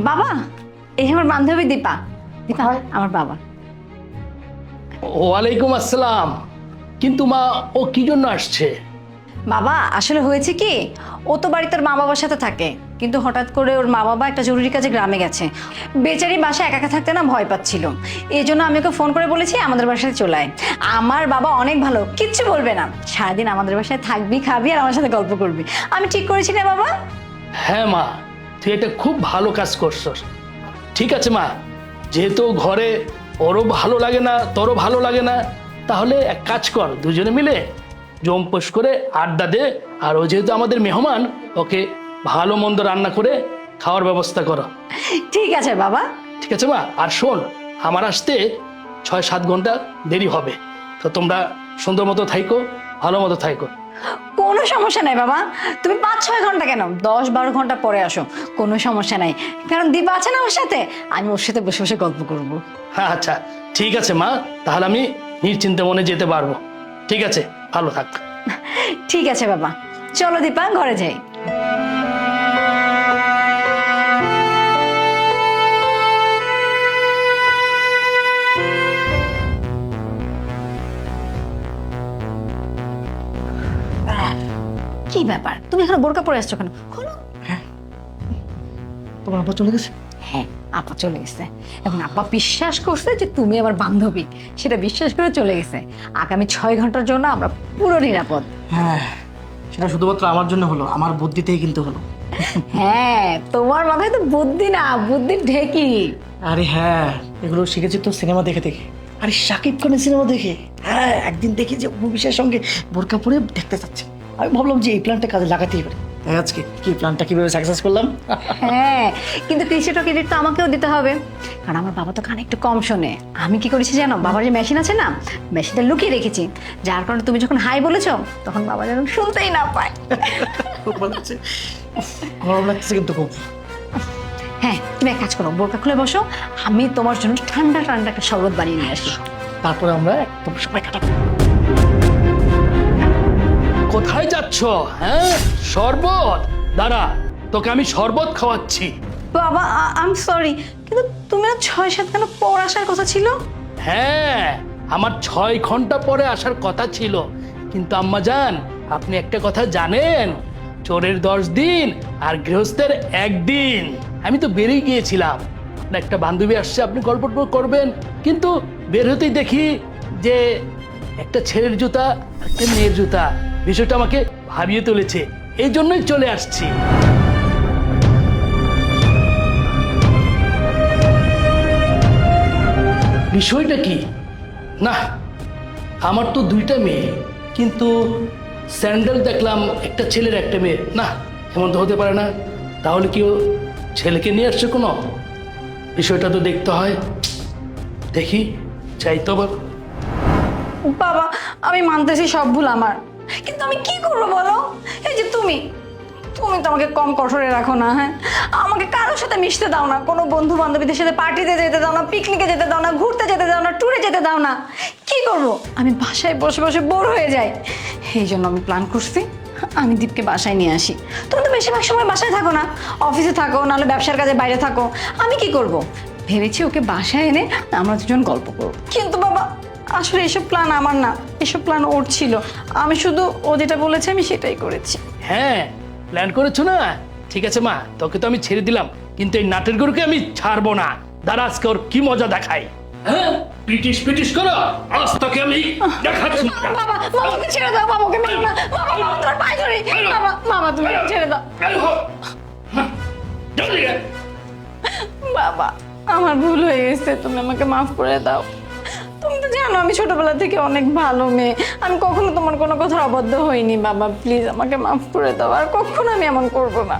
বাবা, এই আমার বান্ধবী দীপা। দীপা আমার বাবা। ওয়ালাইকুম আসসালাম। কিন্তু মা, ও কি জন্য আসছে? বাবা আসলে হয়েছে কি, ও তো বাড়িতে ওর মা বাবার সাথে থাকে, কিন্তু হঠাৎ করে ওর মা বাবা একটা জরুরি কাজে গ্রামে গেছে। বেচারি বাসায় একা একা থাকতে না ভয় পাচ্ছিল। এই জন্য আমি ওকে ফোন করে বলেছি আমাদের বাসায় চলে আয়। আমার বাবা অনেক ভালো, কিচ্ছু বলবে না, সারাদিন আমাদের বাসায় থাকবি, খাবি আর আমার সাথে গল্প করবি। আমি ঠিক করেছি না বাবা? হ্যাঁ মা, তুই এটা খুব ভালো কাজ করছস। ঠিক আছে মা, যেহেতু ঘরে ওরও ভালো লাগে না, তোরও ভালো লাগে না, তাহলে এক কাজ কর, দুজনে মিলে জম্পোস করে আড্ডা দে। আর ও যেহেতু আমাদের মেহমান, ওকে ভালো মন্দ রান্না করে খাওয়ার ব্যবস্থা করো। ঠিক আছে বাবা। ঠিক আছে মা। আর শোন, আমার আসতে 6-7 ঘন্টা দেরি হবে, তো তোমরা সুন্দর মতো থাইকো, ভালো মতো থাইকো। কোনো সমস্যা নাই বাবা, তুমি 5-6 ঘন্টা কেন, 10-12 ঘন্টা পরে আসো, কোনো সমস্যা নাই। কারণ দীপা আছে না আমার সাথে, আমি ওর সাথে বসে বসে গল্প করবো। হ্যাঁ আচ্ছা, ঠিক আছে মা, তাহলে আমি নিশ্চিন্তে মনে যেতে পারবো। ঠিক আছে, ভালো থাক। ঠিক আছে বাবা, চলো দীপা ঘরে যাই। কি ব্যাপার, তুমি এখানে বোরকা পরে আসছো কেন? খোলো। তোমার আব্বা চলে গেছে? হ্যাঁ, আপা চলে গেছে। এখন আপা বিশ্বাস করছে যে তুমি আমার বান্ধবী, সেটা বিশ্বাস করে চলে গেছে। আগামী 6 ঘন্টার জন্য আমরা পুরো নিরাপদ। হ্যাঁ, সেটা শুধুমাত্র আমার জন্য হলো, আমার বুদ্ধিতেই কিন্তু হলো। হ্যাঁ, তোমার মাথায় তো বুদ্ধি না, বুদ্ধির ঢেকি। আরে হ্যাঁ, এগুলো শিখেছি তো সিনেমা দেখে দেখে। আরে শাকিব খানের সিনেমা দেখে। হ্যাঁ, একদিন দেখি যে অপু বিশ্বাসের সঙ্গে বোরকা পরে দেখতে চাচ্ছে। আমি ভাবলাম যে এই প্ল্যানটা কাজে লাগাতেই পারে। তাই আজকে কি প্ল্যানটা কিভাবে সাকসেস করলাম। হ্যাঁ, কিন্তু কিছুটা ক্রেডিট তো আমাকেও দিতে হবে, কারণ আমার বাবা তো কানে একটু কম শোনে। আমি কি করেছি জানো, বাবার যে মেশিন আছে না, মেশিনটা লুকিয়ে রেখেছি, যার কারণে তুমি যখন হাই বলেছো তখন বাবা যেন শুনতেই না পায়। খুব ভালো লাগছে, গরম লাগছে কিন্তু খুব। হ্যাঁ, তুমি এক কাজ করো, বোরকা খুলে বসো, আমি তোমার জন্য ঠান্ডা ঠান্ডা একটা শরবত বানিয়ে নিয়ে আসি। তারপরে আমরা একদম সময় কাটাবো। কোথায় যাচ্ছ? হ্যাঁ, শরবত? দাঁড়া, তোকে আমি শরবত খাওয়াচ্ছি। বাবা আই এম সরি, কিন্তু তুমি না 6-7 ঘন্টা পর আসার কথা ছিল। হ্যাঁ, আমার 6 ঘন্টা পরে আসার কথা ছিল, কিন্তু আম্মা জান, আপনি একটা কথা জানেন? চোরের 10 দিন আর গৃহস্থের 1 দিন। আমি তো বেরিয়ে গিয়েছিলাম, আপনার একটা বান্ধবী আসছে, আপনি গল্প করবেন, কিন্তু বের হতেই দেখি যে একটা ছেলের জুতা, একটা মেয়ের জুতা। বিষয়টা আমাকে ভাবিয়ে তুলেছে, এই জন্যই চলে আসছি। বিষয়টা কি? না, আমার তো 2টা মেয়ে, কিন্তু স্যান্ডেল দেখলাম একটা ছেলের একটা মেয়ে। না, এমন তো হতে পারে না। তাহলে কি ও ছেলেকে নিয়ে আসছে কোনো? বিষয়টা তো দেখতে হয়, দেখি, চাই তো আবার। বাবা আমি মানতেছি সব ভুল আমার, কিন্তু আমি কি করবো বলো? এই যে তুমি তুমি তো আমাকে কম কঠোরে রাখো না। হ্যাঁ, আমাকে কারোর সাথে মিশতে দাও না, কোনো বন্ধু বান্ধবীদের সাথে পার্টিতে যেতে দাও না, পিকনিকে যেতে দাও না, ঘুরতে যেতে দাও না, ট্যুরে যেতে দাও না। কি করব, আমি বাসায় বসে বসে বোর হয়ে যাই। এই জন্য আমি প্ল্যান করছি আমি দীপকে বাসায় নিয়ে আসি। তুমি তো বেশিরভাগ সময় বাসায় থাকো না, অফিসে থাকো, নাহলে ব্যবসার কাজে বাইরে থাকো। আমি কি করব, ভেবেছি ওকে বাসায় এনে আমরা দুজন গল্প করবো। কিন্তু বাবা আসলে এসব প্ল্যান আমার না, এসব প্ল্যান ওর ছিল। আমি শুধু ও যেটা বলেছে আমি সেটাই করেছি। হ্যাঁ, প্ল্যান করেছো না? ঠিক আছে মা, তোকে তো আমি ছেড়ে দিলাম, কিন্তু এই নাটের গরুকে আমি ছাড়বো না। দাঁড়া, আজকে ওর কি মজা দেখাই। হ্যাঁ, পিটিস পিটিস করো, আজ তোকে আমি দেখাচ্ছি। বাবা বাবাকে ছেড়ে দাও, বাবাকে মেরো না, বাবা বাবা তোমার পায়ে ধরি, বাবা বাবা তুমি ছেড়ে দাও। বাবা আমার ভুল হয়ে গেছে, তুমি আমাকে মাফ করে দাও। তুমি তো জানো আমি ছোটবেলা থেকে অনেক ভালো মেয়ে, আমি কখনো তোমার কোনো কথার অবাধ্য হইনি। বাবা প্লিজ আমাকে মাফ করে দাও, আর কখনো আমি এমন করবো না।